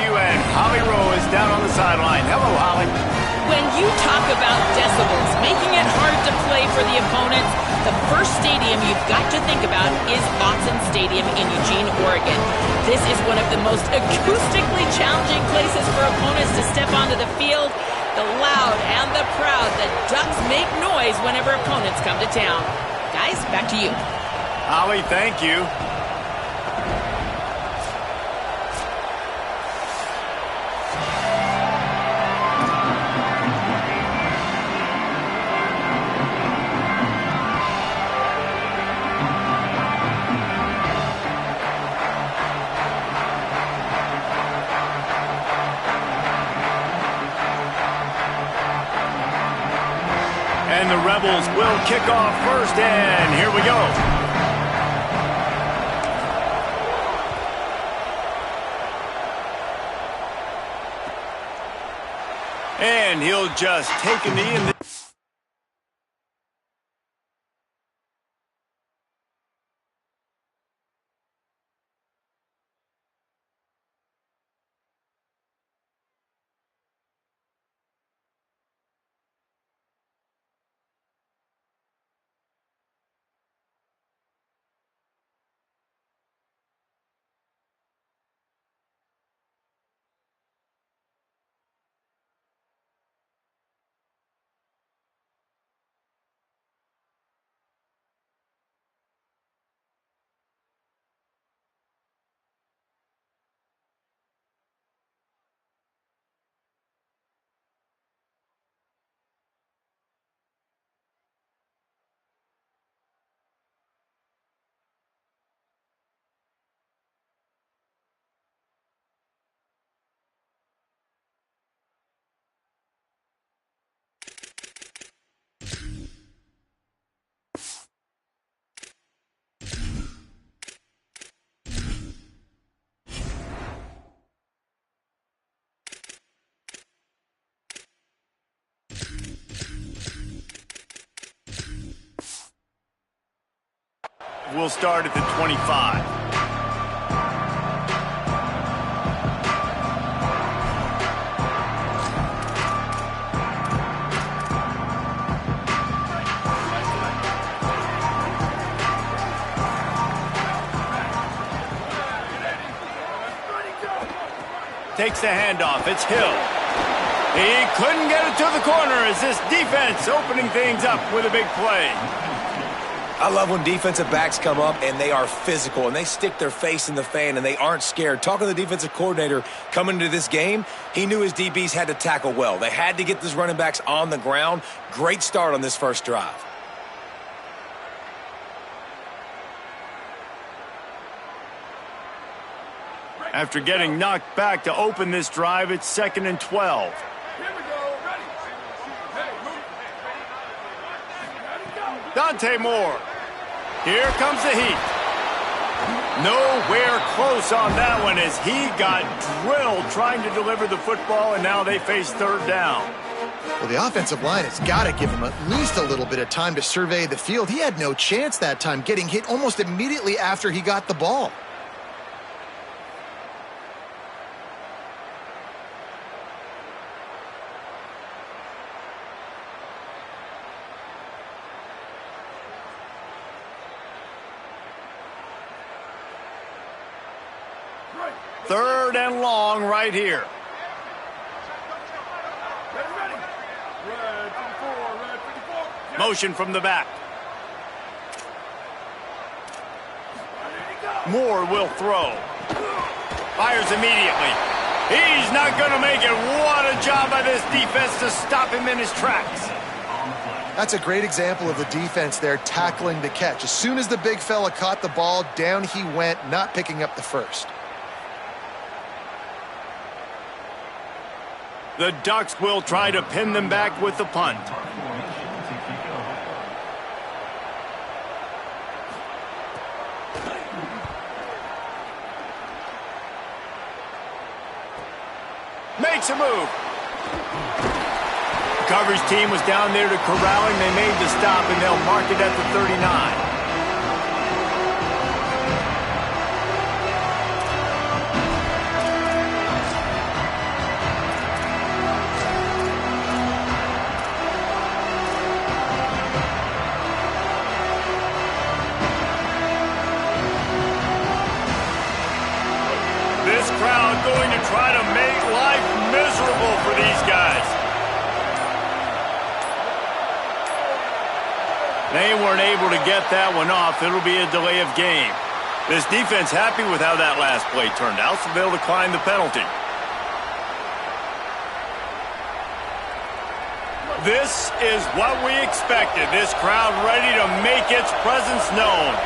you, and Holly Rowe is down on the sideline. Hello, Holly. When you talk about decibels, making it hard to play for the opponents, the first stadium you've got to think about is Autzen Stadium in Eugene, Oregon. This is one of the most acoustically challenging places for opponents to step onto the field. The loud and the proud, the Ducks make noise whenever opponents come to town. Guys, back to you. Holly, thank you. And the Rebels will kick off first, and here we go. And he'll just take a knee in the... We'll start at the 25. Takes the handoff. It's Hill. He couldn't get it to the corner as this defense opening things up with a big play. I love when defensive backs come up and they are physical and they stick their face in the fan and they aren't scared. Talking to the defensive coordinator coming into this game, he knew his DBs had to tackle well. They had to get these running backs on the ground. Great start on this first drive. After getting knocked back to open this drive, it's 2nd and 12. Dante Moore. Here comes the heat. Nowhere close on that one as he got drilled trying to deliver the football, and now they face 3rd down. Well, the offensive line has got to give him at least a little bit of time to survey the field. He had no chance that time, getting hit almost immediately after he got the ball. Third and long right here. Motion from the back. Moore will throw. Fires immediately. He's not going to make it. What a job by this defense to stop him in his tracks. That's a great example of the defense there tackling the catch. As soon as the big fella caught the ball, down he went, not picking up the first. The Ducks will try to pin them back with the punt. Makes a move. The coverage team was down there to corralling. They made the stop, and they'll mark it at the 39. crowd going to try to make life miserable for these guys. They weren't able to get that one off. It'll be a delay of game. This defense happy with how that last play turned out, so they'll decline the penalty. This is what we expected. This crowd ready to make its presence known.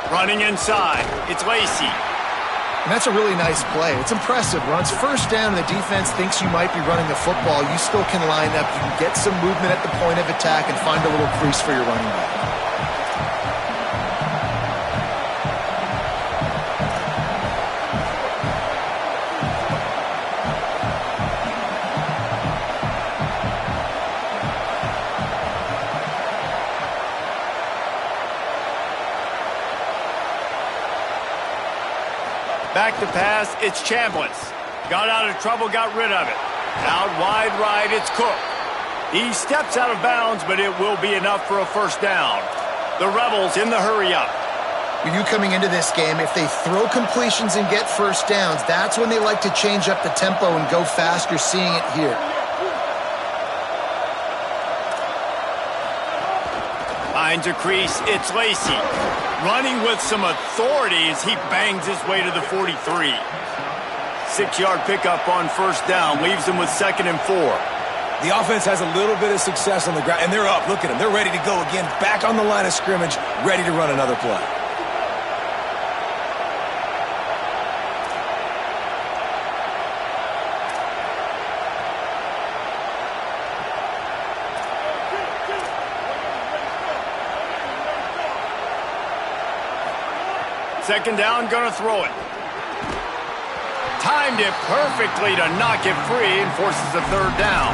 Running inside, it's Lacey. And that's a really nice play. It's impressive. Runs first down, and the defense thinks you might be running the football. You still can line up. You can get some movement at the point of attack and find a little crease for your running back. Back to pass, it's Chambliss. Got out of trouble, got rid of it. Out wide right, it's Cook. He steps out of bounds, but it will be enough for a first down. The Rebels in the hurry-up. With you coming into this game, if they throw completions and get first downs, that's when they like to change up the tempo and go fast. You're seeing it here. Finds a crease, it's Lacey. Running with some authority as he bangs his way to the 43. 6-yard pickup on first down, leaves them with 2nd and 4. The offense has a little bit of success on the ground, and they're up. Look at them. They're ready to go again, back on the line of scrimmage, ready to run another play. Second down, gonna throw it. Timed it perfectly to knock it free and forces a third down.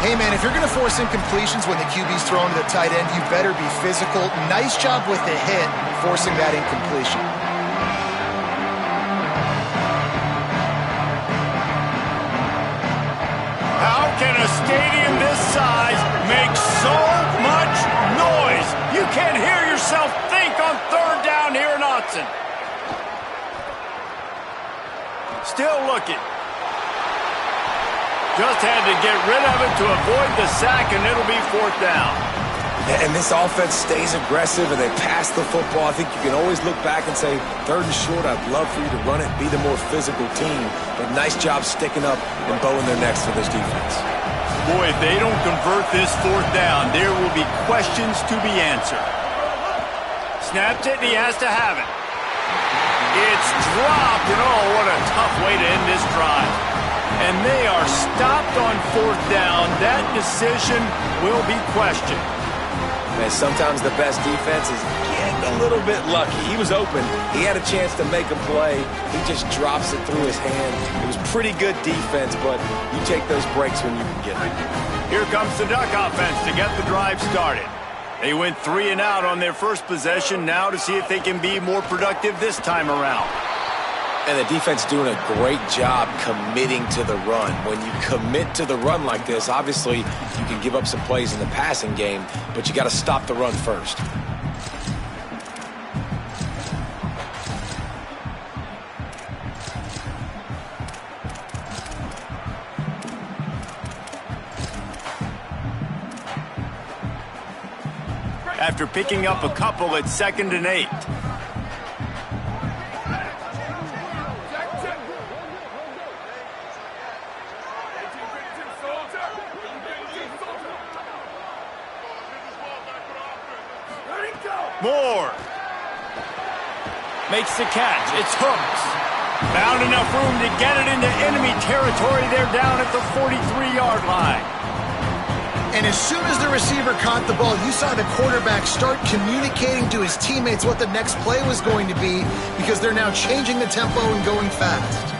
Hey, man, if you're going to force incompletions when the QB's thrown to the tight end, you better be physical. Nice job with the hit, forcing that incompletion. How can a stadium this size make so much noise? You can't hear yourself think on third down here in Autzen. Still looking. Just had to get rid of it to avoid the sack, and it'll be 4th down. And this offense stays aggressive, and they pass the football. I think you can always look back and say, 3rd and short, I'd love for you to run it, be the more physical team. But nice job sticking up and bowing their necks for this defense. Boy, if they don't convert this 4th down, there will be questions to be answered. Snaps it, and he has to have it. It's dropped, and oh, what a tough way to end this drive. And they are stopped on 4th down. That decision will be questioned. And sometimes the best defense is getting a little bit lucky. He was open. He had a chance to make a play. He just drops it through his hand. It was pretty good defense, but you take those breaks when you can get them. Here comes the Duck offense to get the drive started. They went 3 and out on their first possession, now to see if they can be more productive this time around. And the defense doing a great job committing to the run. When you commit to the run like this, obviously you can give up some plays in the passing game, but you got to stop the run first. After picking up a couple at 2nd and 8. Moore makes the catch. It's Hooks. Found enough room to get it into enemy territory. They're down at the 43-yard line. And as soon as the receiver caught the ball, you saw the quarterback start communicating to his teammates what the next play was going to be, because they're now changing the tempo and going fast.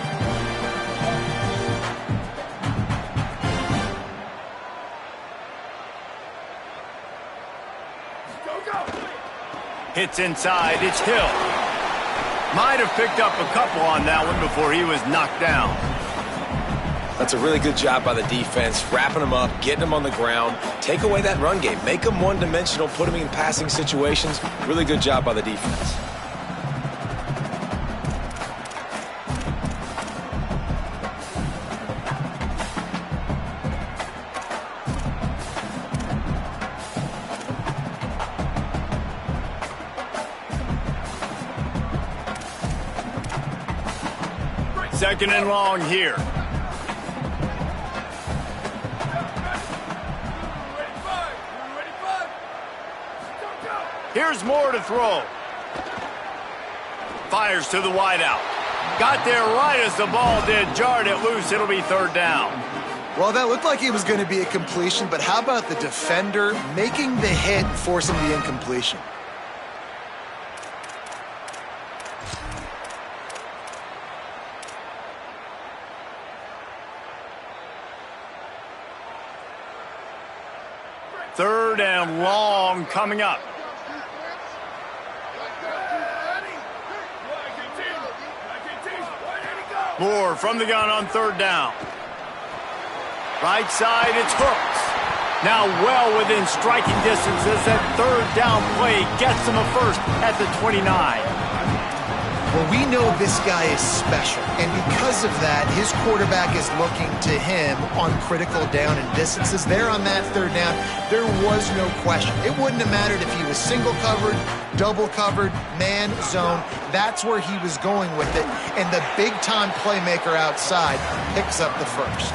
Hits inside, it's Hill. Might have picked up a couple on that one before he was knocked down. That's a really good job by the defense, wrapping them up, getting them on the ground, take away that run game, make them one-dimensional, put them in passing situations. Really good job by the defense. Second and long here. Here's Moore to throw. Fires to the wideout. Got there right as the ball did. Jarred it loose. It'll be third down. Well, that looked like it was going to be a completion, but how about the defender making the hit, forcing the incompletion? Third and long coming up. Moore from the gun on third down. Right side, it's Hooks. Now well within striking distance as that third down play gets him a first at the 29. Well, we know this guy is special, and because of that, his quarterback is looking to him on critical down and distances. There on that third down, there was no question. It wouldn't have mattered if he was single covered, double covered, man, zone. That's where he was going with it, and the big-time playmaker outside picks up the first.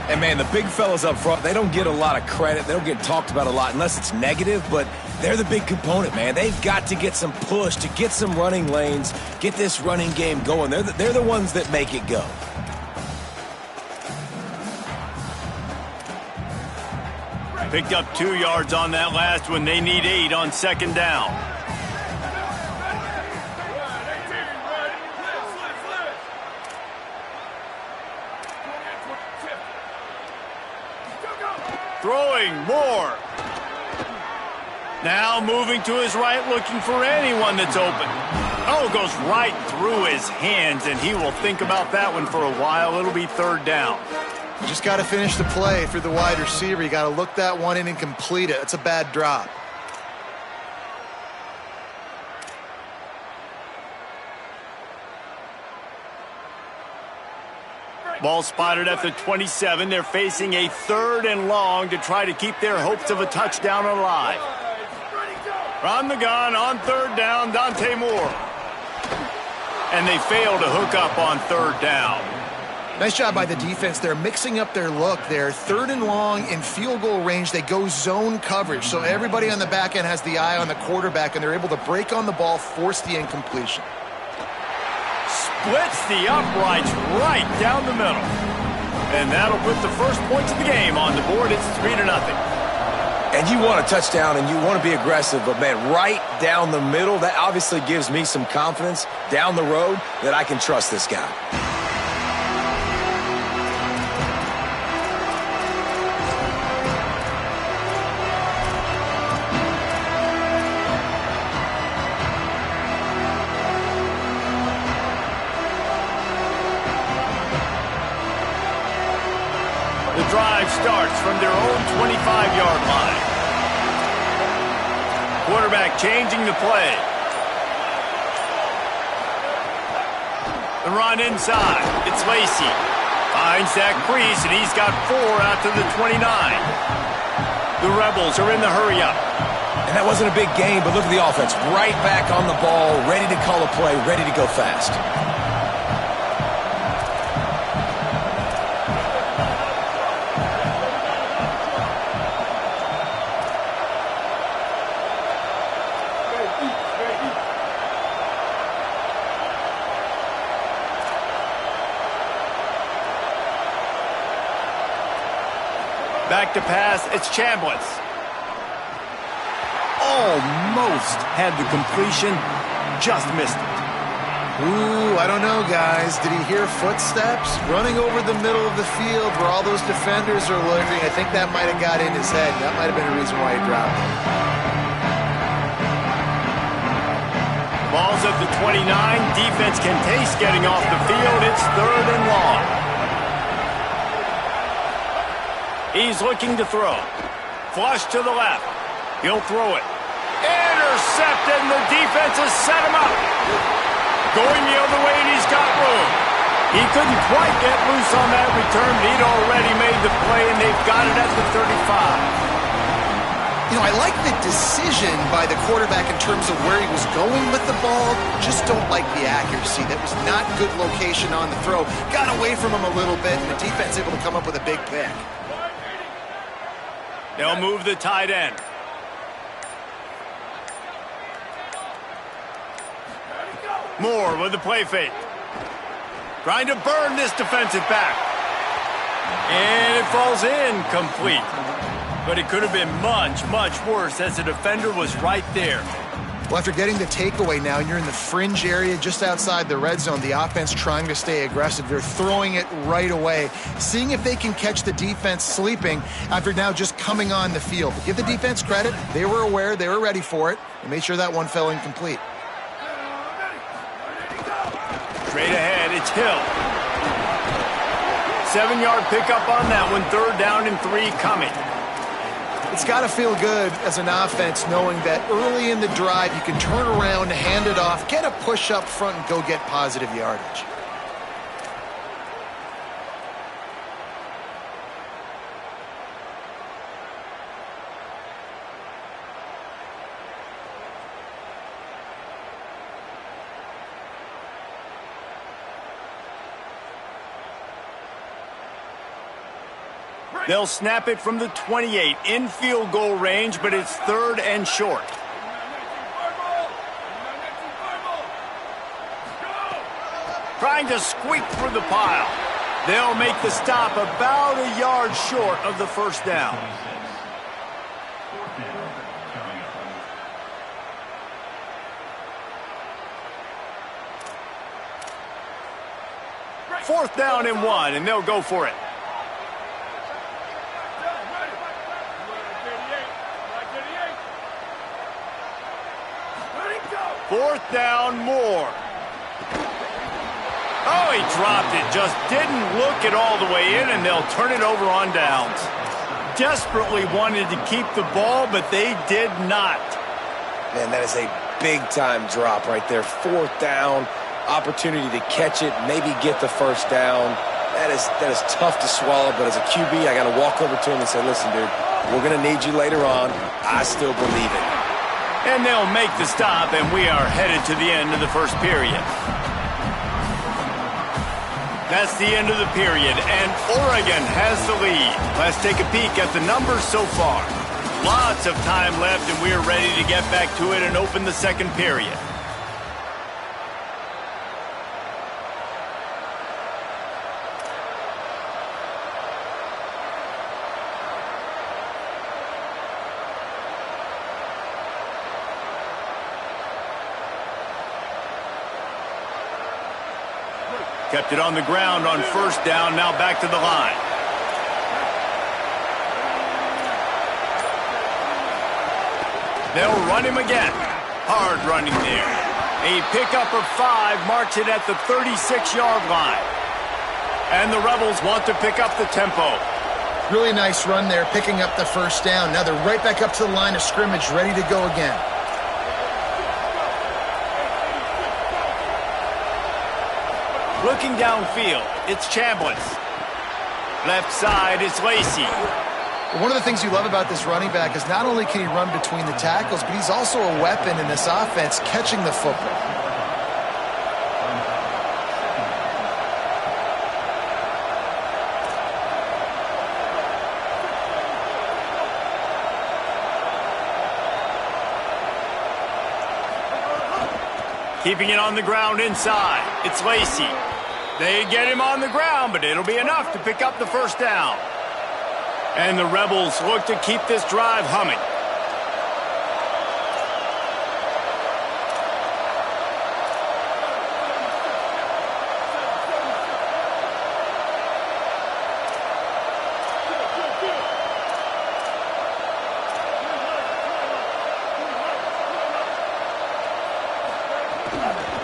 And, man, the big fellas up front, they don't get a lot of credit. They don't get talked about a lot unless it's negative, but they're the big component, man. They've got to get some push, to get some running lanes, get this running game going. They're the ones that make it go. Picked up 2 yards on that last one. They need 8 on second down. Throwing Moore. Now moving to his right, looking for anyone that's open. Oh, goes right through his hands, and he will think about that one for a while. It'll be third down. You just got to finish the play for the wide receiver. You got to look that one in and complete it. It's a bad drop. Ball spotted at the 27. They're facing a third and long to try to keep their hopes of a touchdown alive. From the gun on third down, Dante Moore. And they fail to hook up on third down. Nice job by the defense. They're mixing up their look there. Third and long in field goal range. They go zone coverage. So everybody on the back end has the eye on the quarterback, and they're able to break on the ball, force the incompletion. Splits the uprights right down the middle. And that'll put the first points of the game on the board. It's 3-0. And you want a touchdown and you want to be aggressive, but, man, right down the middle, that obviously gives me some confidence down the road that I can trust this guy. The drive starts from their own 25-yard line. Quarterback changing the play. The run inside. It's Lacey. Finds that crease, and he's got 4 out to the 29. The Rebels are in the hurry-up. And that wasn't a big game, but look at the offense. Right back on the ball, ready to call a play, ready to go fast. Back to pass, it's Chambliss. Almost had the completion, just missed it. Ooh, I don't know, guys. Did he hear footsteps? Running over the middle of the field where all those defenders are lurking. I think that might have got in his head. That might have been the reason why he dropped it. Ball's at the 29. Defense can taste getting off the field. It's third and long. He's looking to throw. Flush to the left. He'll throw it. Intercepted, and the defense has set him up. Going the other way, and he's got room. He couldn't quite get loose on that return, but he'd already made the play, and they've got it at the 35. You know, I like the decision by the quarterback in terms of where he was going with the ball. Just don't like the accuracy. That was not good location on the throw. Got away from him a little bit, and the defense able to come up with a big pick. They'll move the tight end. Moore with the play fake. Trying to burn this defensive back. And it falls incomplete. But it could have been much, much worse as the defender was right there. Well, after getting the takeaway now, and you're in the fringe area just outside the red zone, the offense trying to stay aggressive. They're throwing it right away, seeing if they can catch the defense sleeping after now just coming on the field. But give the defense credit. They were aware. They were ready for it. And made sure that one fell incomplete. Straight ahead, it's Hill. 7-yard pickup on that one. 3rd down and 3 coming. It's got to feel good as an offense knowing that early in the drive you can turn around, hand it off, get a push up front, and go get positive yardage. They'll snap it from the 28 in field goal range, but it's 3rd and short. Trying to squeak through the pile. They'll make the stop about a yard short of the 1st down. Fourth down and 1, and they'll go for it. Fourth down, Moore. Oh, he dropped it. Just didn't look it all the way in, and they'll turn it over on downs. Desperately wanted to keep the ball, but they did not. Man, that is a big-time drop right there. 4th down, opportunity to catch it, maybe get the 1st down. That is tough to swallow, but as a QB, I got to walk over to him and say, listen, dude, we're going to need you later on. I still believe it. And they'll make the stop, and we are headed to the end of the 1st period. That's the end of the period, and Oregon has the lead. Let's take a peek at the numbers so far. Lots of time left, and we are ready to get back to it and open the 2nd period. Kept it on the ground on 1st down, now back to the line. They'll run him again. Hard running there. A pickup of 5 marks it at the 36-yard line. And the Rebels want to pick up the tempo. Really nice run there, picking up the 1st down. Now they're right back up to the line of scrimmage, ready to go again. Looking downfield, it's Chambliss. Left side is Lacey. One of the things you love about this running back is not only can he run between the tackles, but he's also a weapon in this offense, catching the football. Keeping it on the ground inside, it's Lacey. They get him on the ground, but it'll be enough to pick up the 1st down. And the Rebels look to keep this drive humming.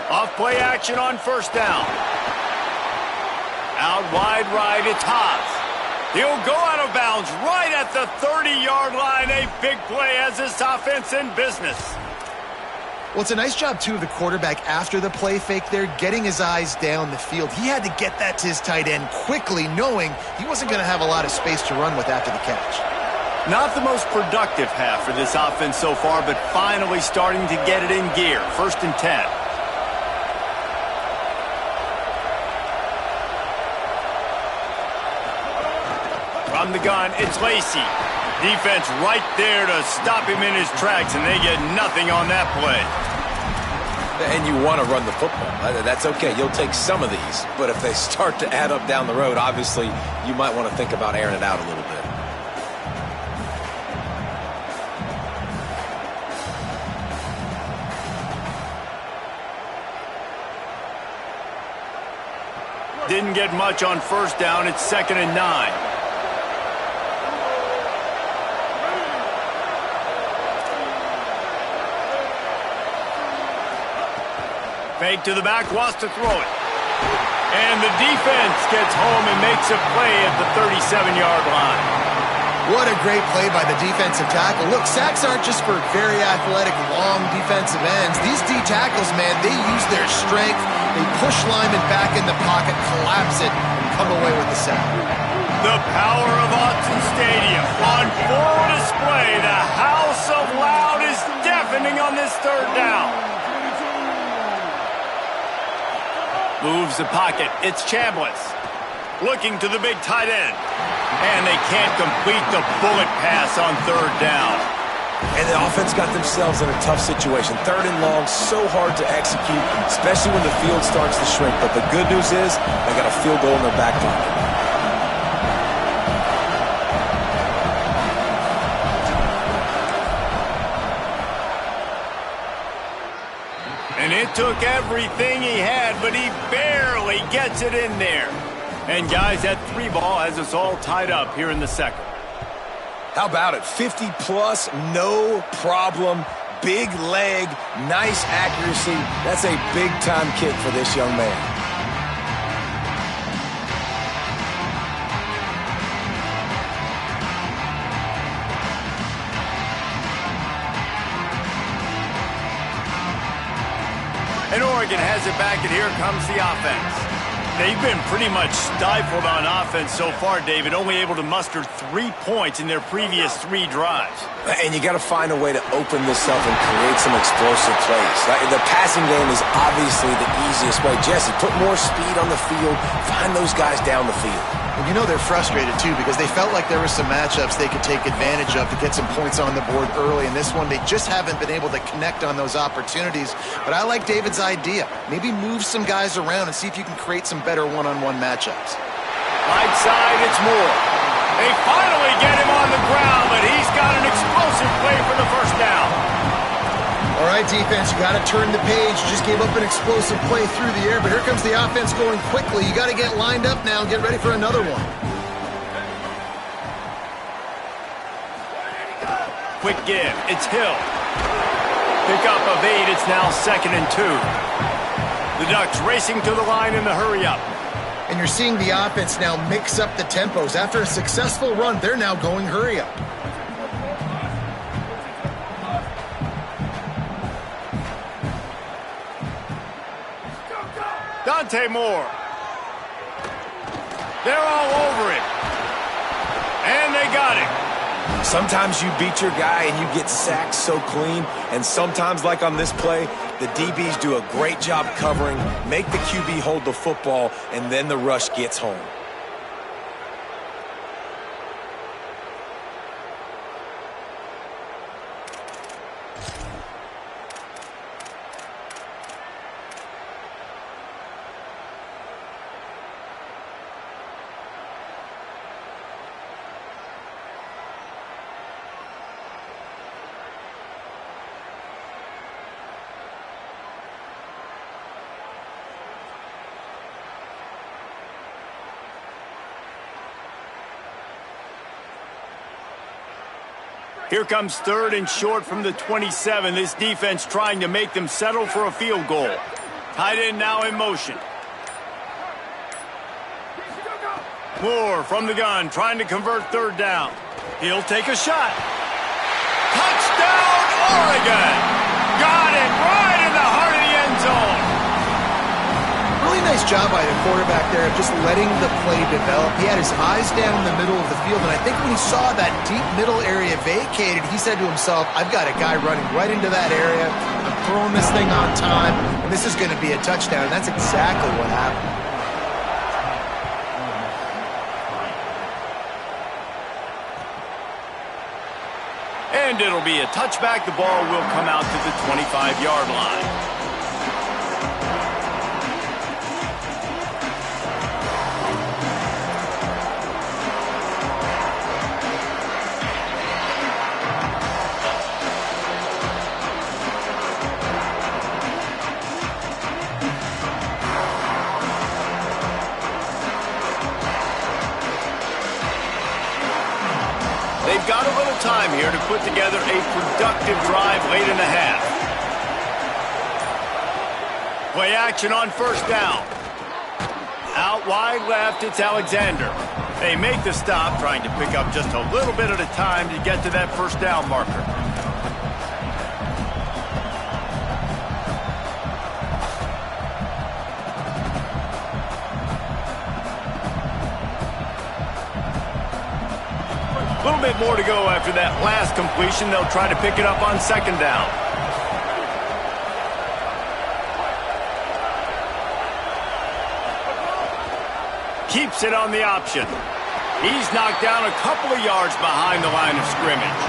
Off play action on 1st down. Out wide right, it's Haas. He'll go out of bounds right at the 30-yard line. A big play as this offense in business. Well, it's a nice job, too, of the quarterback after the play fake there, getting his eyes down the field. He had to get that to his tight end quickly, knowing he wasn't going to have a lot of space to run with after the catch. Not the most productive half for this offense so far, but finally starting to get it in gear. 1st and 10. From the gun, it's Lacey. Defense right there to stop him in his tracks, and they get nothing on that play. And you want to run the football. That's okay. You'll take some of these. But if they start to add up down the road, obviously you might want to think about airing it out a little bit. Didn't get much on 1st down. It's 2nd and 9. Fake to the back, wants to throw it. And the defense gets home and makes a play at the 37-yard line. What a great play by the defensive tackle. Look, sacks aren't just for very athletic, long defensive ends. These D tackles, man, they use their strength. They push linemen back in the pocket, collapse it, and come away with the sack. The power of Autzen Stadium on full display. The house of loud is deafening on this 3rd down. Moves the pocket. It's Chambliss. Looking to the big tight end. And they can't complete the bullet pass on 3rd down. And the offense got themselves in a tough situation. 3rd and long, so hard to execute, especially when the field starts to shrink. But the good news is they got a field goal in their back pocket. And it took everything he had, but he barely gets it in there. And guys, that 3 ball has us all tied up here in the 2nd. How about it? 50-plus, no problem. Big leg, nice accuracy. That's a big-time kick for this young man. And Oregon has it back, and here comes the offense. They've been pretty much stifled on offense so far, David, only able to muster 3 points in their previous 3 drives. And you got to find a way to open this up and create some explosive plays. The passing game is obviously the easiest way. Jesse, put more speed on the field, find those guys down the field. And you know they're frustrated, too, because they felt like there were some matchups they could take advantage of to get some points on the board early. In this one, they just haven't been able to connect on those opportunities. But I like David's idea. Maybe move some guys around and see if you can create some better one-on-one matchups. Right side, it's Moore. They finally get him on the ground, but he's got an explosive play for the 1st down. All right, defense, you got to turn the page. You just gave up an explosive play through the air, but here comes the offense going quickly. You got to get lined up now and get ready for another one. Quick give. It's Hill. Pick up of 8. It's now 2nd and 2. The Ducks racing to the line in the hurry-up. And you're seeing the offense now mix up the tempos. After a successful run, they're now going hurry-up. Dante Moore. They're all over it. And they got him. Sometimes you beat your guy and you get sacked so clean, and sometimes, like on this play, the DBs do a great job covering, make the QB hold the football, and then the rush gets home. Here comes 3rd and short from the 27. This defense trying to make them settle for a field goal. Tight end now in motion. Moore from the gun trying to convert 3rd down. He'll take a shot. Touchdown, Oregon! Got it right in the heart of the end zone. Really nice job by the quarterback there of just letting the play develop. He had his eyes down in the middle of the field, and I think when he saw that deep middle area vacated, he said to himself, I've got a guy running right into that area. I'm throwing this thing on time, and this is going to be a touchdown. And that's exactly what happened. And it'll be a touchback. The ball will come out to the 25-yard line. They've got a little time here to put together a productive drive late in the half. Play action on first down. Out wide left, it's Alexander. They make the stop, trying to pick up just a little bit at a time to get to that first down marker. A little bit more to go after that last completion. They'll try to pick it up on second down. Keeps it on the option. He's knocked down a couple of yards behind the line of scrimmage.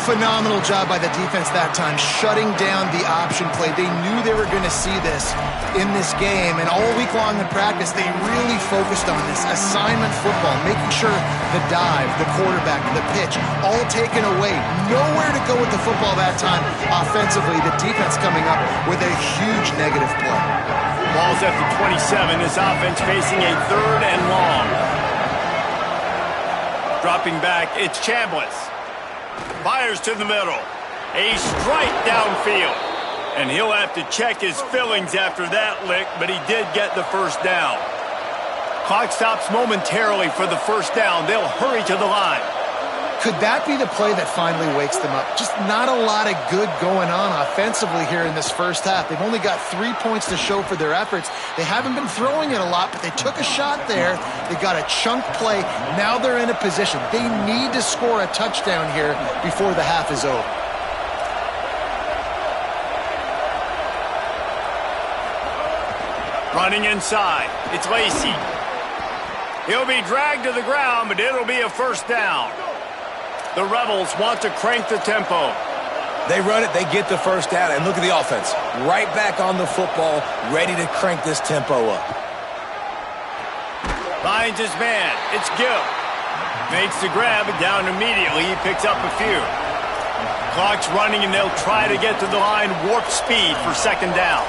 Phenomenal job by the defense that time, shutting down the option play. They knew they were going to see this in this game, and all week long in practice, they really focused on this assignment football, making sure the dive, the quarterback, the pitch, all taken away. Nowhere to go with the football that time offensively. The defense coming up with a huge negative play. Ball's at the 27. This offense facing a third and long. Dropping back, it's Chambliss. Fires to the middle. A strike downfield. And he'll have to check his fillings after that lick, but he did get the first down. Clock stops momentarily for the first down. They'll hurry to the line. Could that be the play that finally wakes them up? Just not a lot of good going on offensively here in this first half. They've only got 3 points to show for their efforts. They haven't been throwing it a lot, but they took a shot there. They got a chunk play. Now they're in a position. They need to score a touchdown here before the half is over. Running inside, it's Lacey. He'll be dragged to the ground, but it'll be a first down. The Rebels want to crank the tempo. They run it, they get the first down, and look at the offense. Right back on the football, ready to crank this tempo up. Finds his man. It's Gill. Makes the grab, and down immediately. He picks up a few. Clock's running, and they'll try to get to the line. Warp speed for second down.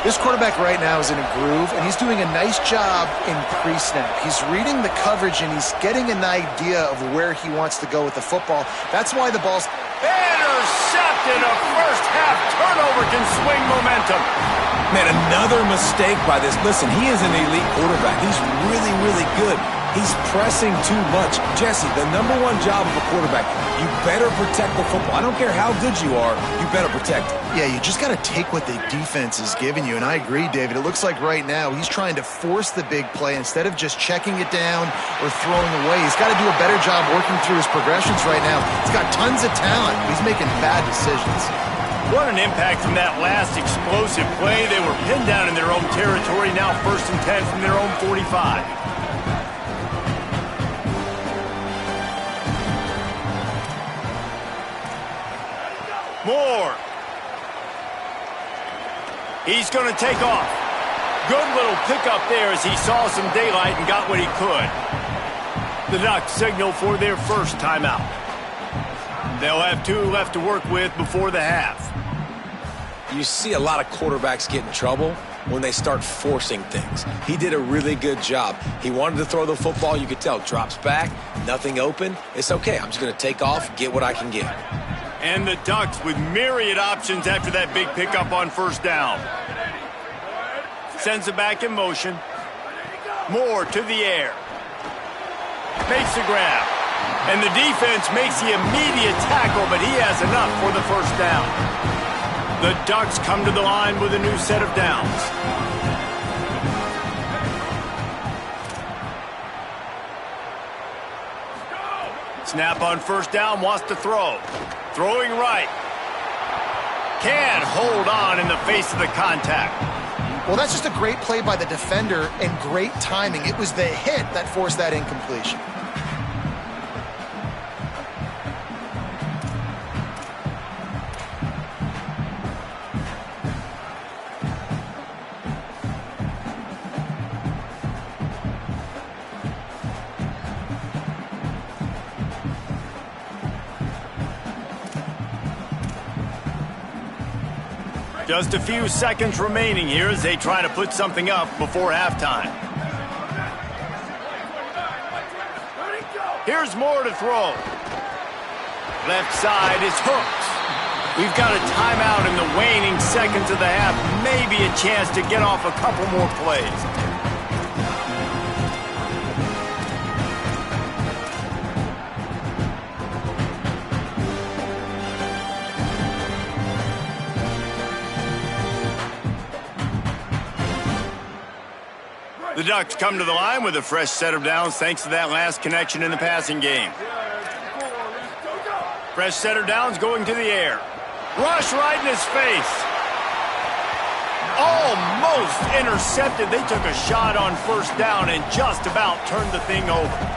This quarterback right now is in a groove, and he's doing a nice job in pre-snap. He's reading the coverage, and he's getting an idea of where he wants to go with the football. That's why the ball's intercepted. A first-half turnover can swing momentum. Man, another mistake by this. Listen, he is an elite quarterback. He's really, really good. He's pressing too much. Jesse, the #1 job of a quarterback, you better protect the football. I don't care how good you are, you better protect it. Yeah, you just got to take what the defense is giving you, and I agree, David. It looks like right now he's trying to force the big play instead of just checking it down or throwing away. He's got to do a better job working through his progressions right now. He's got tons of talent. He's making bad decisions. What an impact from that last explosive play. They were pinned down in their own territory, now 1st and 10 from their own 45. Moore. He's going to take off. Good little pickup there as he saw some daylight and got what he could. The Ducks signal for their first timeout. They'll have 2 left to work with before the half. You see a lot of quarterbacks get in trouble when they start forcing things. He did a really good job. He wanted to throw the football. You could tell. Drops back, nothing open. It's okay. I'm just going to take off, get what I can get. And the Ducks with myriad options after that big pickup on first down. Sends it back in motion. Moore to the air. Makes the grab. And the defense makes the immediate tackle, but he has enough for the first down. The Ducks come to the line with a new set of downs. Snap on first down, wants to throw. Throwing right. Can't hold on in the face of the contact. Well, that's just a great play by the defender and great timing. It was the hit that forced that incompletion. Just a few seconds remaining here as they try to put something up before halftime. Here's more to throw. Left side is hooked. We've got a timeout in the waning seconds of the half. Maybe a chance to get off a couple more plays. The Ducks come to the line with a fresh set of downs thanks to that last connection in the passing game. Fresh set of downs going to the air. Rush right in his face. Almost intercepted. They took a shot on first down and just about turned the thing over.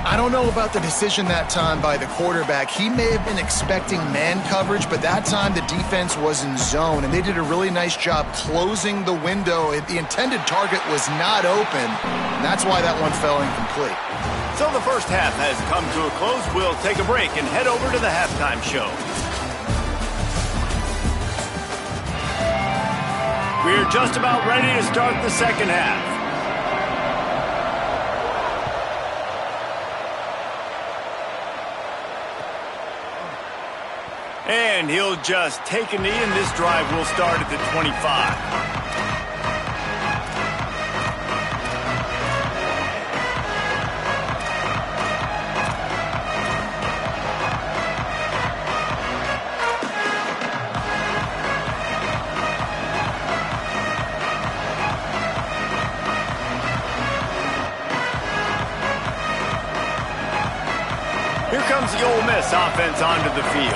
I don't know about the decision that time by the quarterback. He may have been expecting man coverage, but that time the defense was in zone, and they did a really nice job closing the window. The intended target was not open, and that's why that one fell incomplete. So the first half has come to a close. We'll take a break and head over to the halftime show. We're just about ready to start the second half. And he'll just take a knee, and this drive will start at the 25. Here comes the Ole Miss offense onto the field.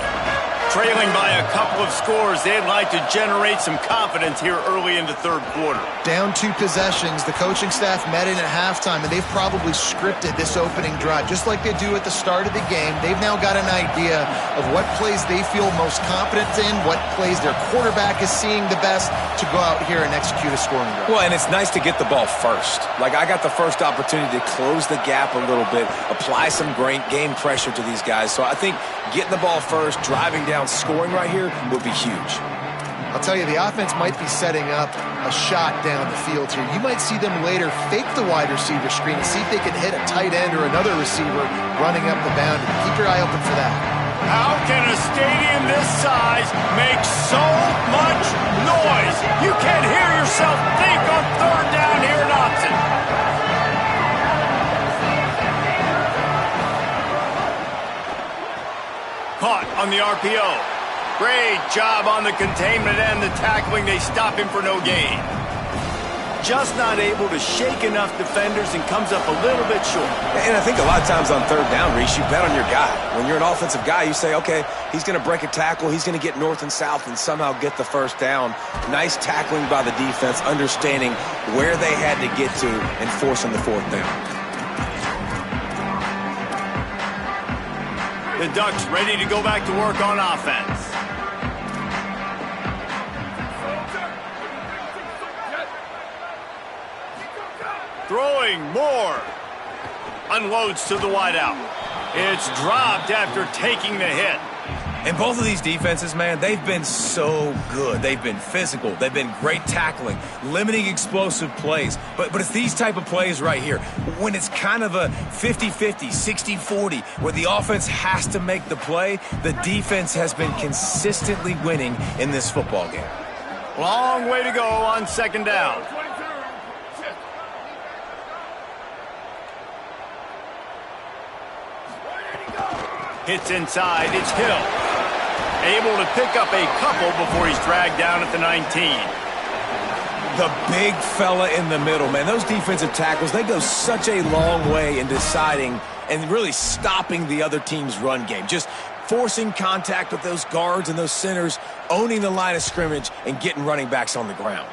Trailing by a couple of scores, they'd like to generate some confidence here early in the third quarter. Down 2 possessions, the coaching staff met in at halftime, and they've probably scripted this opening drive. Just like they do at the start of the game, they've now got an idea of what plays they feel most confident in, what plays their quarterback is seeing the best to go out here and execute a scoring drive. Well, and it's nice to get the ball first. Like, I got the first opportunity to close the gap a little bit, apply some great game pressure to these guys. So I think getting the ball first, driving down, scoring right here would be huge. I'll tell you, the offense might be setting up a shot down the field here. You might see them later fake the wide receiver screen and see if they can hit a tight end or another receiver running up the boundary. Keep your eye open for that. How can a stadium this size make so much noise? You can't hear yourself think on third down here at Austin. Caught on the RPO. Great job on the containment and the tackling. They stop him for no gain. Just not able to shake enough defenders and comes up a little bit short. And I think a lot of times on third down, Reese, you bet on your guy. When you're an offensive guy, you say, okay, he's going to break a tackle, he's going to get north and south and somehow get the first down. Nice tackling by the defense, understanding where they had to get to and forcing the fourth down. The Ducks ready to go back to work on offense. Throwing more. Unloads to the wideout. It's dropped after taking the hit. And both of these defenses, man, they've been so good. They've been physical. They've been great tackling, limiting explosive plays. But it's these type of plays right here, when it's kind of a 50-50, 60-40, where the offense has to make the play, the defense has been consistently winning in this football game. Long way to go on second down. Hits inside, it's Hill. Able to pick up a couple before he's dragged down at the 19. The big fella in the middle, man. Those defensive tackles, they go such a long way in deciding and really stopping the other team's run game. Just forcing contact with those guards and those centers, owning the line of scrimmage, and getting running backs on the ground.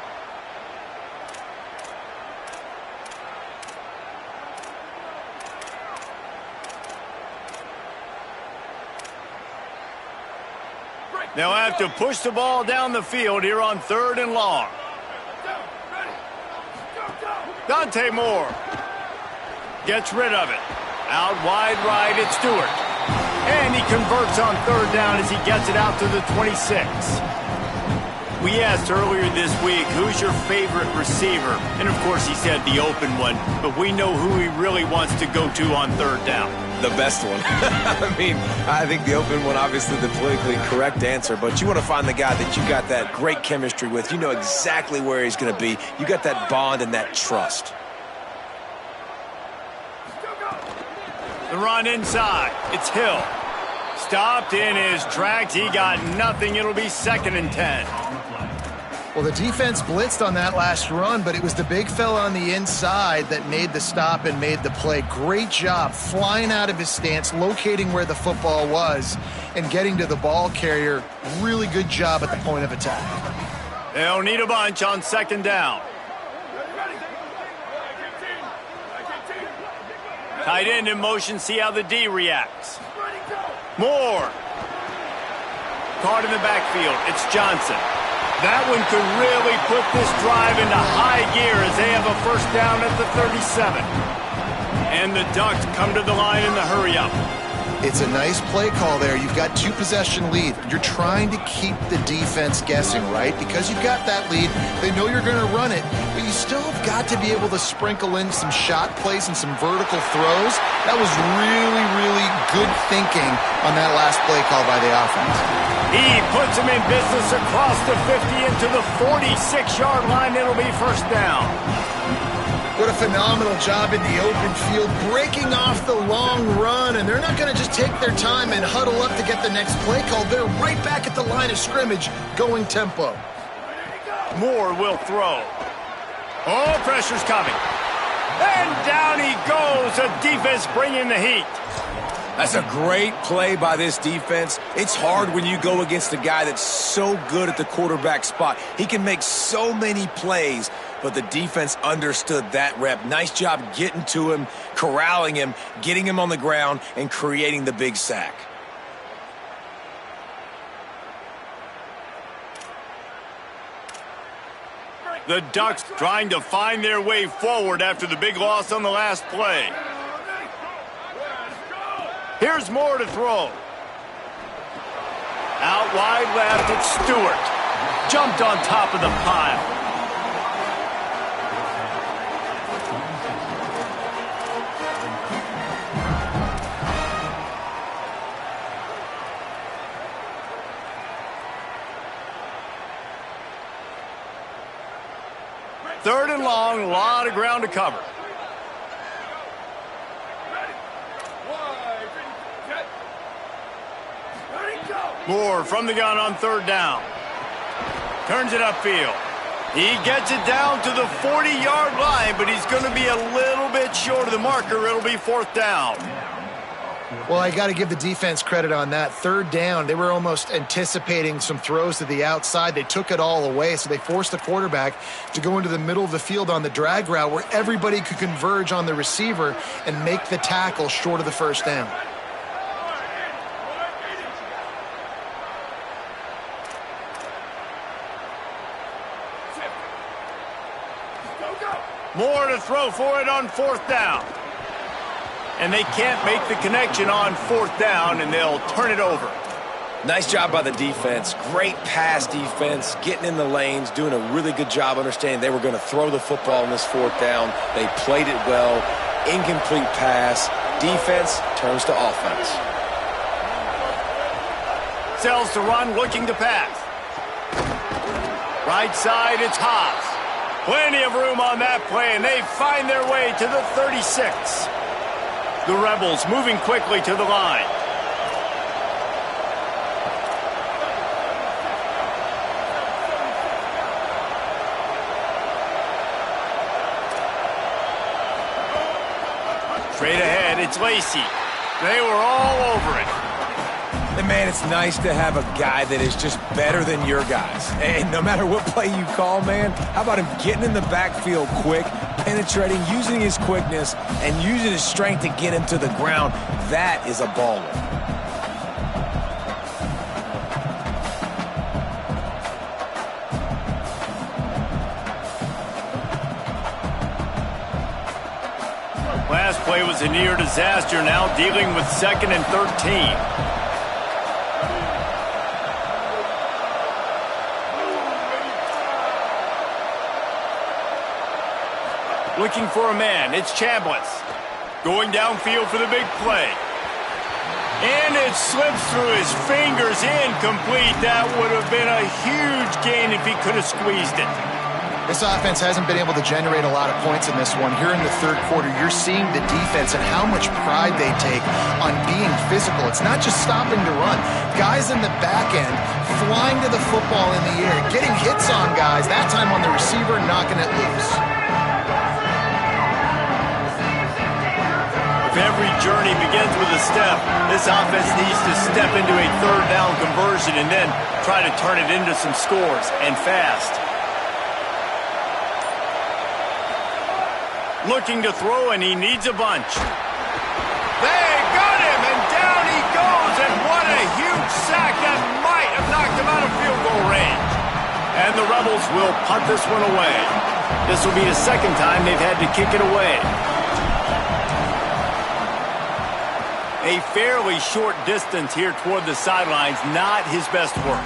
They'll have to push the ball down the field here on 3rd and long. Dante Moore gets rid of it. Out wide right, it's Stewart. And he converts on 3rd down as he gets it out to the 26. We asked earlier this week, who's your favorite receiver? And, of course, he said the open one. But we know who he really wants to go to on 3rd down. The best one. I mean, I think the open one, obviously the politically correct answer, but you want to find the guy that you got that great chemistry with. You know exactly where he's going to be. You got that bond and that trust. The run inside. It's Hill. Stopped in his tracks. He got nothing. It'll be 2nd and 10. Well, the defense blitzed on that last run, but it was the big fella on the inside that made the stop and made the play. Great job flying out of his stance, locating where the football was, and getting to the ball carrier. Really good job at the point of attack. They'll need a bunch on 2nd down. Tight end in motion, see how the D reacts. Moore. Caught in the backfield. It's Johnson. That one could really put this drive into high gear as they have a 1st down at the 37. And the Ducks come to the line in the hurry-up. It's a nice play call there. You've got 2-possession lead. You're trying to keep the defense guessing, right? Because you've got that lead. They know you're going to run it, but you still have got to be able to sprinkle in some shot plays and some vertical throws. That was really, really good thinking on that last play call by the offense. He puts him in business across the 50 into the 46-yard line. It'll be 1st down. What a phenomenal job in the open field, breaking off the long run, and they're not going to just take their time and huddle up to get the next play call. They're right back at the line of scrimmage, going tempo. Moore will throw. Oh, pressure's coming. And down he goes. The defense bringing the heat. That's a great play by this defense. It's hard when you go against a guy that's so good at the quarterback spot. He can make so many plays, but the defense understood that rep. Nice job getting to him, corralling him, getting him on the ground, and creating the big sack. The Ducks trying to find their way forward after the big loss on the last play. Here's Moore to throw. Out wide left, it's Stewart. Jumped on top of the pile. Third and long, a lot of ground to cover. Moore from the gun on 3rd down. Turns it upfield. He gets it down to the 40-yard line, but he's going to be a little bit short of the marker. It'll be 4th down. Well, I got to give the defense credit on that. 3rd down, they were almost anticipating some throws to the outside. They took it all away, so they forced the quarterback to go into the middle of the field on the drag route where everybody could converge on the receiver and make the tackle short of the 1st down. Moore to throw for it on 4th down. And they can't make the connection on 4th down, and they'll turn it over. Nice job by the defense. Great pass defense, getting in the lanes, doing a really good job understanding they were going to throw the football on this 4th down. They played it well. Incomplete pass. Defense turns to offense. Sells to run, looking to pass. Right side, it's Haas. Plenty of room on that play, and they find their way to the 36. The Rebels moving quickly to the line. Straight ahead, it's Lacey. They were all over it. And, man, it's nice to have a guy that is just better than your guys. And no matter what play you call, man, how about him getting in the backfield quick, penetrating, using his quickness, and using his strength to get him to the ground? That is a baller. Last play was a near disaster, now dealing with 2nd and 13. Looking for a man, it's Chambliss. Going downfield for the big play. And it slips through his fingers, incomplete. That would have been a huge gain if he could have squeezed it. This offense hasn't been able to generate a lot of points in this one. Here in the third quarter, you're seeing the defense and how much pride they take on being physical. It's not just stopping to run. Guys in the back end flying to the football in the air, getting hits on guys, that time on the receiver, knocking it loose. Every journey begins with a step. This offense needs to step into a third down conversion and then try to turn it into some scores, and fast. Looking to throw, and he needs a bunch. They got him, and down he goes, and what a huge sack that might have knocked him out of field goal range. And the Rebels will punt this one away. This will be the second time they've had to kick it away. A fairly short distance here toward the sidelines, not his best work.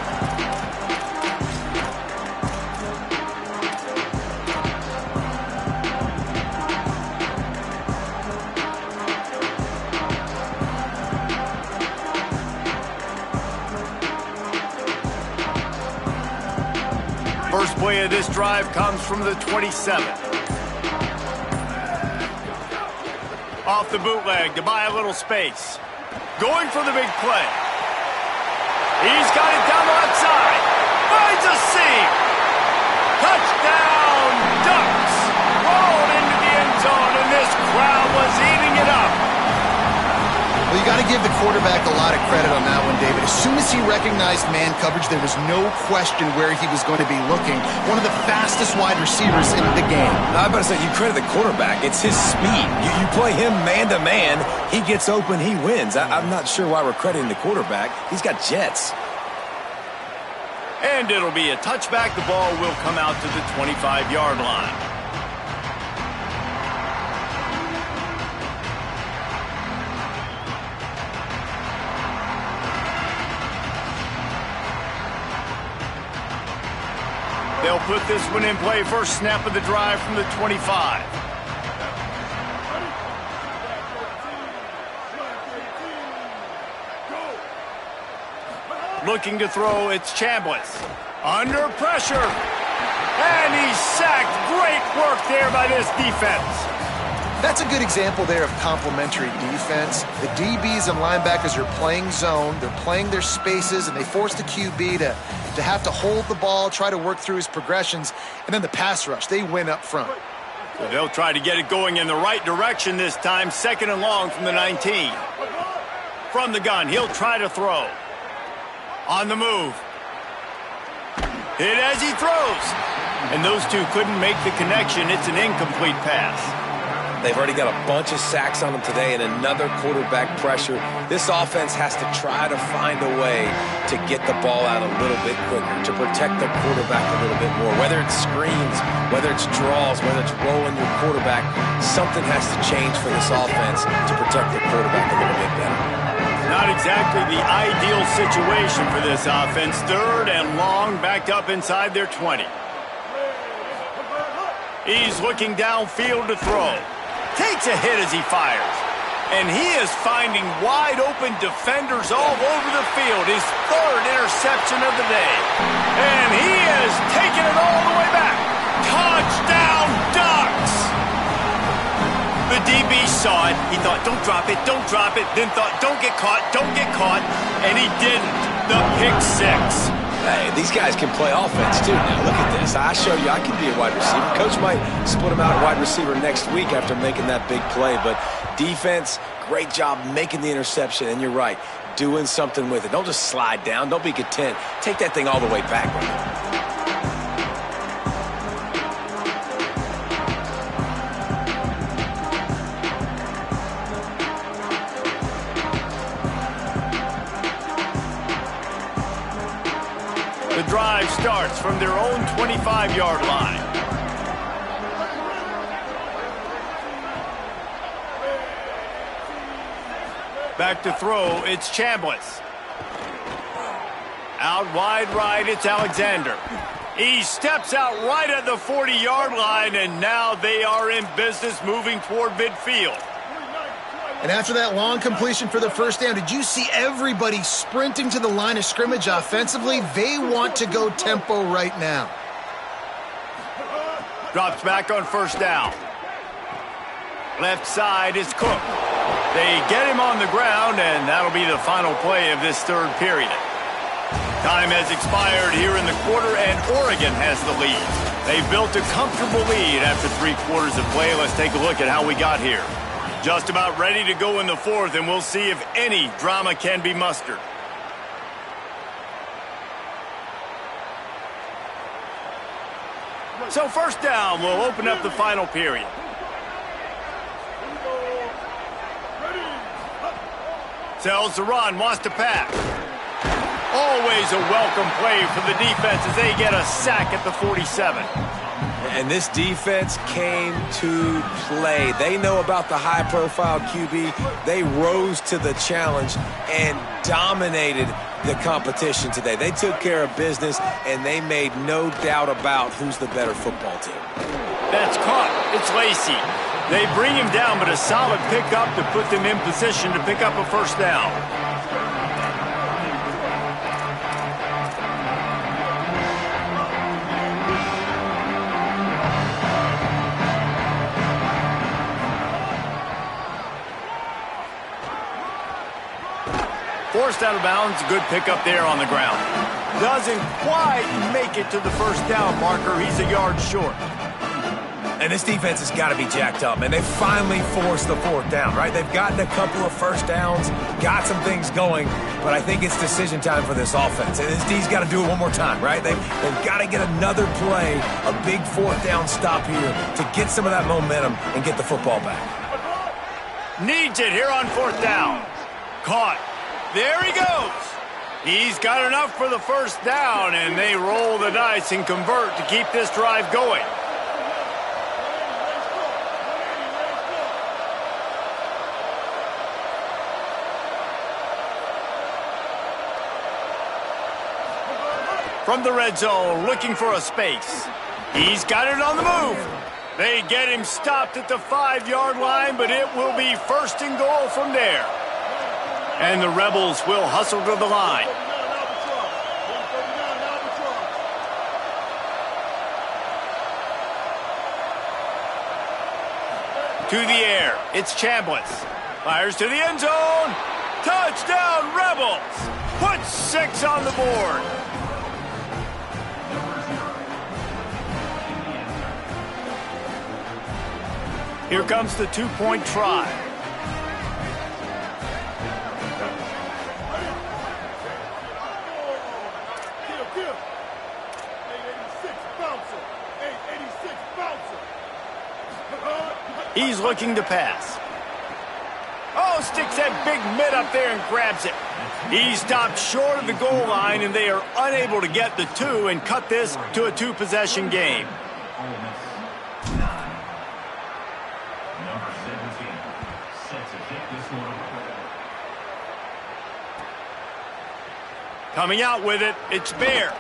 First play of this drive comes from the 27. Off the bootleg to buy a little space. Going for the big play. He's got it down the left side. Finds a seam. Touchdown, Ducks. Rolled into the end zone, and this crowd was eating it up. Well, you got to give the quarterback a lot of credit on that one, David. As soon as he recognized man coverage, there was no question where he was going to be looking. One of the fastest wide receivers in the game. I'm about to say, you credit the quarterback. It's his speed. You play him man-to-man, he gets open, he wins. I'm not sure why we're crediting the quarterback. He's got jets. And it'll be a touchback. The ball will come out to the 25-yard line. They'll put this one in play. First snap of the drive from the 25. Looking to throw, it's Chambliss. Under pressure. And he's sacked. Great work there by this defense. That's a good example there of complementary defense. The DBs and linebackers are playing zone. They're playing their spaces, and they force the QB to have to hold the ball, try to work through his progressions, and then the pass rush. They win up front. So they'll try to get it going in the right direction this time. 2nd and long from the 19. From the gun, he'll try to throw. On the move. Hit as he throws. And those two couldn't make the connection. It's an incomplete pass. They've already got a bunch of sacks on them today and another quarterback pressure. This offense has to try to find a way to get the ball out a little bit quicker, to protect the quarterback a little bit more. Whether it's screens, whether it's draws, whether it's rolling your quarterback, something has to change for this offense to protect the quarterback a little bit better. Not exactly the ideal situation for this offense. 3rd and long, backed up inside their 20. He's looking downfield to throw. Takes a hit as he fires. And he is finding wide open defenders all over the field. His 3rd interception of the day. And he is taking it all the way back. Touchdown, Ducks! The DB saw it. He thought, don't drop it, don't drop it. Then thought, don't get caught, don't get caught. And he didn't. The pick 6. Hey, these guys can play offense, too. Now, look at this. I show you I can be a wide receiver. Coach might split him out at wide receiver next week after making that big play, but Defense, great job making the interception, and you're right, doing something with it. Don't just slide down. Don't be content. Take that thing all the way back with you. The drive starts from their own 25-yard line. Back to throw, it's Chambliss. Out wide right, it's Alexander. He steps out right at the 40-yard line, and now they are in business moving toward midfield. And after that long completion for the first down, did you see everybody sprinting to the line of scrimmage offensively? They want to go tempo right now. Drops back on first down. Left side is Cook. They get him on the ground, and that'll be the final play of this third period. Time has expired here in the quarter, and Oregon has the lead. They've built a comfortable lead after 3 quarters of play. Let's take a look at how we got here. Just about ready to go in the fourth, and we'll see if any drama can be mustered. So first down, we'll open up the final period. Sells the run, wants to pass. Always a welcome play for the defense as they get a sack at the 47. And this defense came to play. They know about the high-profile QB. They rose to the challenge and dominated the competition today. They took care of business, and they made no doubt about who's the better football team. That's caught. It's Lacey. They bring him down, but a solid pickup to put them in position to pick up a first down. Forced out of bounds, good pickup there on the ground. Doesn't quite make it to the first down marker. He's a yard short. And this defense has got to be jacked up, man. They finally forced the fourth down, right? They've gotten a couple of first downs, got some things going, but I think it's decision time for this offense. And this D's got to do it one more time, right? They've got to get another play, a big fourth down stop here to get some of that momentum and get the football back. Needs it here on fourth down. Caught. There he goes. He's got enough for the first down, and they roll the dice and convert to keep this drive going. From the red zone, looking for a space. He's got it on the move. They get him stopped at the 5-yard line, but it will be first and goal from there. And the Rebels will hustle to the line. To the air, it's Chambliss. Fires to the end zone. Touchdown, Rebels! Put 6 on the board. Here comes the 2-point try. He's looking to pass. Oh, sticks that big mitt up there and grabs it. He stopped short of the goal line, and they are unable to get the 2 and cut this to a 2-possession game. Coming out with it, it's Bear.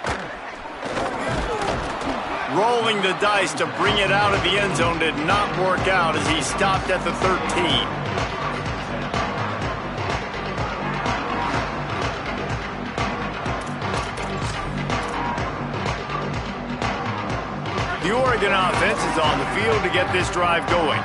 Rolling the dice to bring it out of the end zone did not work out as he stopped at the 13. The Oregon offense is on the field to get this drive going.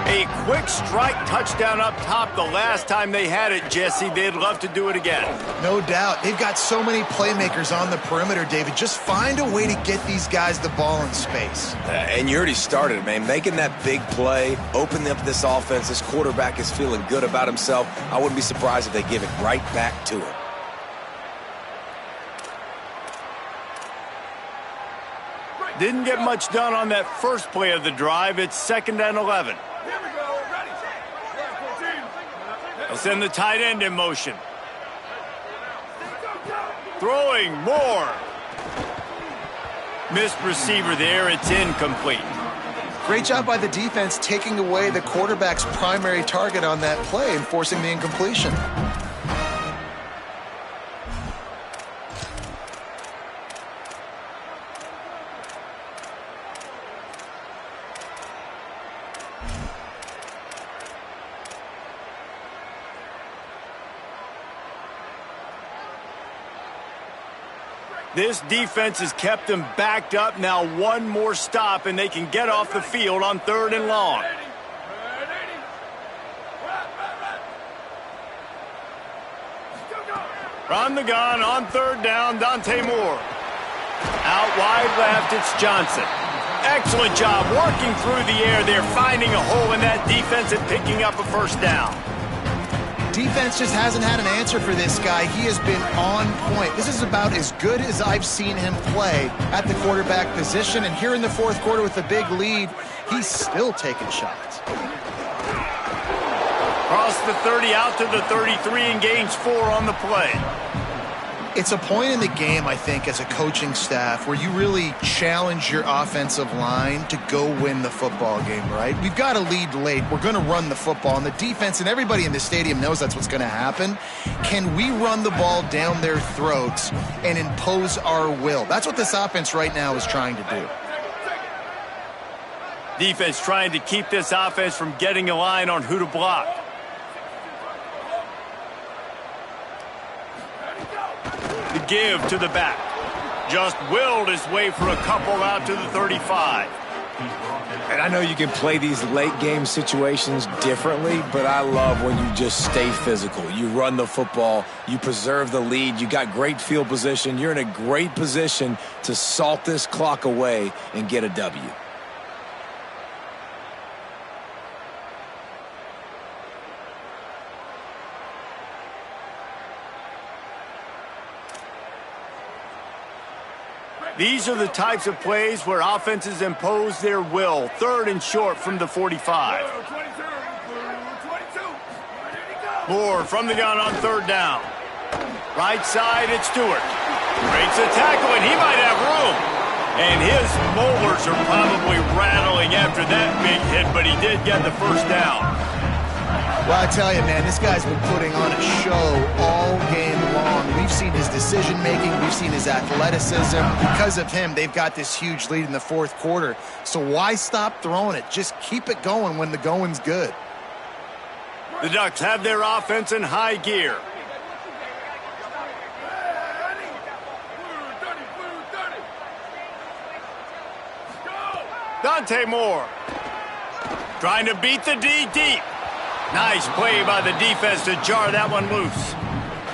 A quick strike touchdown up top the last time they had it, Jesse. They'd love to do it again. No doubt. They've got so many playmakers on the perimeter, David. Just find a way to get these guys the ball in space. And you already started, man. Making that big play, opening up this offense. This quarterback is feeling good about himself. I wouldn't be surprised if they give it right back to him. Didn't get much done on that first play of the drive. It's 2nd and 11. They'll send the tight end in motion. Throwing more. Missed receiver there. It's incomplete. Great job by the defense taking away the quarterback's primary target on that play and forcing the incompletion. This defense has kept them backed up. Now one more stop, and they can get off the field on 3rd and long. From the gun on 3rd down, Dante Moore. Out wide left, it's Johnson. Excellent job working through the air. They're finding a hole in that defense and picking up a 1st down. Defense just hasn't had an answer for this guy. He has been on point. This is about as good as I've seen him play at the quarterback position. And here in the 4th quarter with a big lead, he's still taking shots. Cross the 30 out to the 33 and gains 4 on the play. It's a point in the game, I think, as a coaching staff where you really challenge your offensive line to go win the football game, right? We've got a lead late. We're going to run the football. And the defense and everybody in the stadium knows that's what's going to happen. Can we run the ball down their throats and impose our will? That's what this offense right now is trying to do. Defense trying to keep this offense from getting a line on who to block. The give to the back. Just willed his way for a couple out to the 35. And I know you can play these late game situations differently, but I love when you just stay physical. You run the football, you preserve the lead, you got great field position, you're in a great position to salt this clock away and get a W. These are the types of plays where offenses impose their will. 3rd and short from the 45. Moore from the gun on 3rd down. Right side, it's Stewart. Breaks a tackle, and he might have room. And his molars are probably rattling after that big hit, but he did get the 1st down. Well, I tell you, man, this guy's been putting on a show all game long. We've seen his decision-making. We've seen his athleticism. Because of him, they've got this huge lead in the 4th quarter. So why stop throwing it? Just keep it going when the going's good. The Ducks have their offense in high gear. Dante Moore trying to beat the D deep. Nice play by the defense to jar that one loose.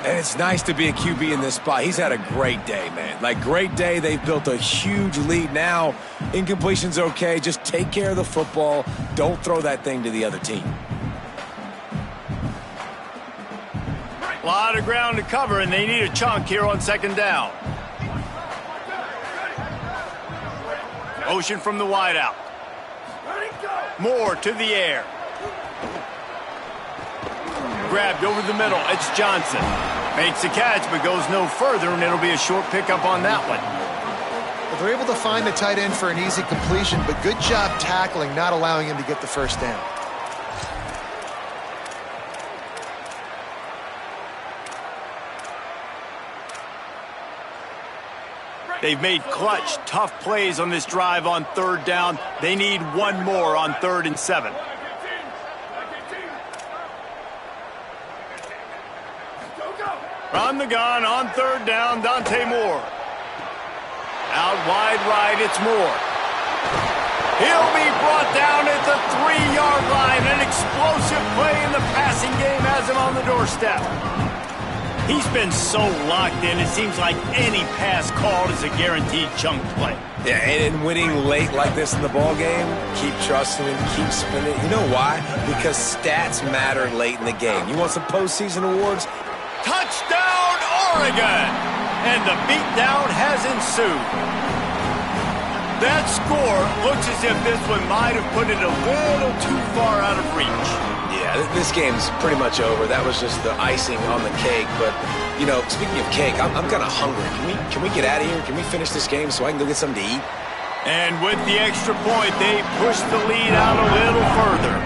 And it's nice to be a QB in this spot. He's had a great day, man. Like, great day. They've built a huge lead now. Incompletion's okay. Just take care of the football. Don't throw that thing to the other team. A lot of ground to cover, and they need a chunk here on 2nd down. Motion from the wideout. Moore to the air. Grabbed over the middle. It's Johnson. Makes the catch, but goes no further, and it'll be a short pickup on that one. Well, they're able to find the tight end for an easy completion, but good job tackling, not allowing him to get the 1st down. They've made clutch, tough plays on this drive on 3rd down. They need one more on 3rd and 7. From the gun on 3rd down, Dante Moore. Out wide right, it's Moore. He'll be brought down at the 3-yard line. explosive play in the passing game has him on the doorstep. He's been so locked in, it seems like any pass called is a guaranteed chunk play. Yeah, and winning late like this in the ball game, keep trusting him, keep spinning. You know why? Because stats matter late in the game. You want some postseason awards? Touchdown, Oregon! And the beatdown has ensued. That score looks as if this one might have put it a little too far out of reach. Yeah, this game's pretty much over. That was just the icing on the cake. But, you know, speaking of cake, I'm kind of hungry. Can we get out of here? Can we finish this game so I can go get something to eat? And with the extra point, they push the lead out a little further.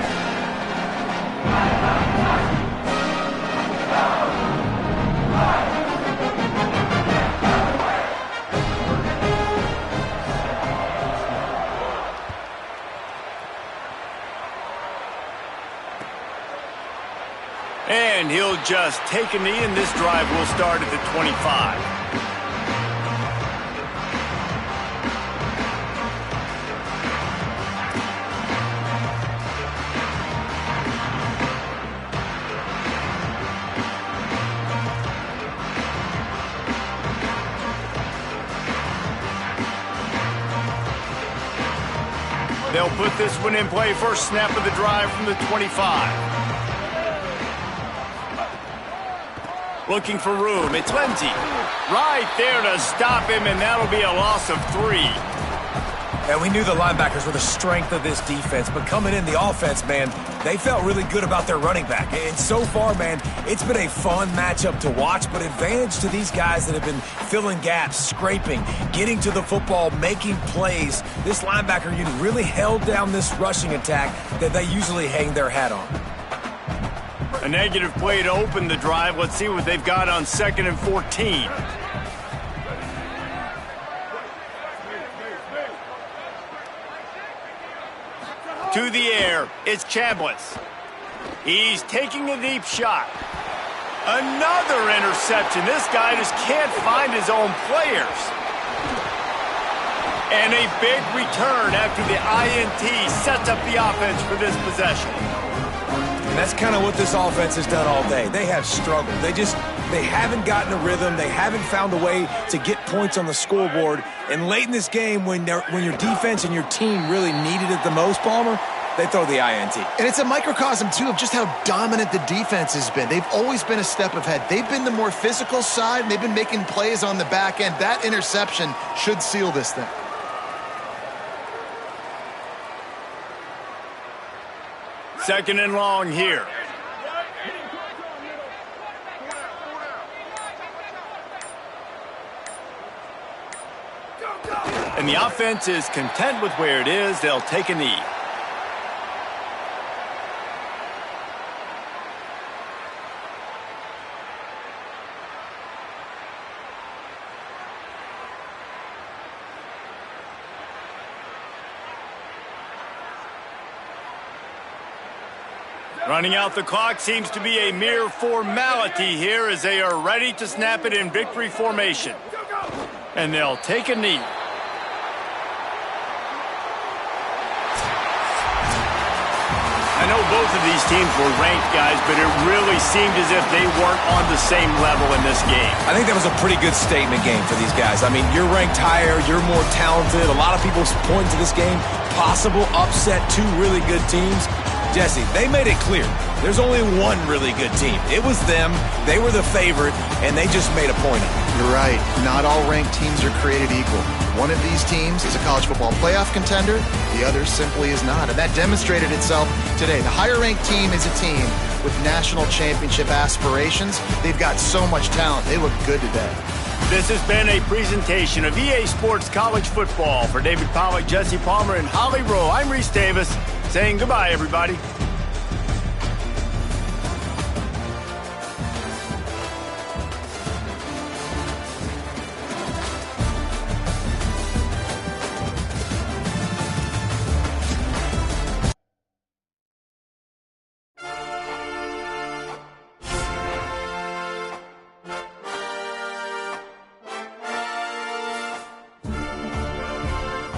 And he'll just take a knee, and this drive will start at the 25. They'll put this one in play. First snap of the drive from the 25. Looking for room. It's Lindsey. Right there to stop him, and that'll be a loss of 3. And we knew the linebackers were the strength of this defense, but coming in the offense, man, they felt really good about their running back. And so far, man, it's been a fun matchup to watch, but advantage to these guys that have been filling gaps, scraping, getting to the football, making plays. This linebacker unit really held down this rushing attack that they usually hang their hat on. A negative play to open the drive. Let's see what they've got on 2nd and 14. To the air, it's Chambliss. He's taking a deep shot. Another interception. This guy just can't find his own players. And a big return after the INT sets up the offense for this possession. And that's kind of what this offense has done all day. They have struggled. They haven't gotten a rhythm. They haven't found a way to get points on the scoreboard. And late in this game, when your defense and your team really needed it the most, Palmer, they throw the INT. And it's a microcosm, too, of just how dominant the defense has been. They've always been a step ahead. They've been the more physical side, and they've been making plays on the back end. That interception should seal this thing. Second and long here. And the offense is content with where it is. They'll take a knee. Running out the clock seems to be a mere formality here as they are ready to snap it in victory formation. And they'll take a knee. I know both of these teams were ranked, guys, but it really seemed as if they weren't on the same level in this game. I think that was a pretty good statement game for these guys. I mean, you're ranked higher, you're more talented. A lot of people point to this game, possible upset, 2 really good teams. Jesse, they made it clear. There's only one really good team. It was them. They were the favorite, and they just made a point of it. You're right. Not all ranked teams are created equal. One of these teams is a college football playoff contender. The other simply is not. And that demonstrated itself today. The higher-ranked team is a team with national championship aspirations. They've got so much talent. They look good today. This has been a presentation of EA Sports College Football. For David Pollack, Jesse Palmer, and Holly Rowe, I'm Reese Davis saying goodbye, everybody.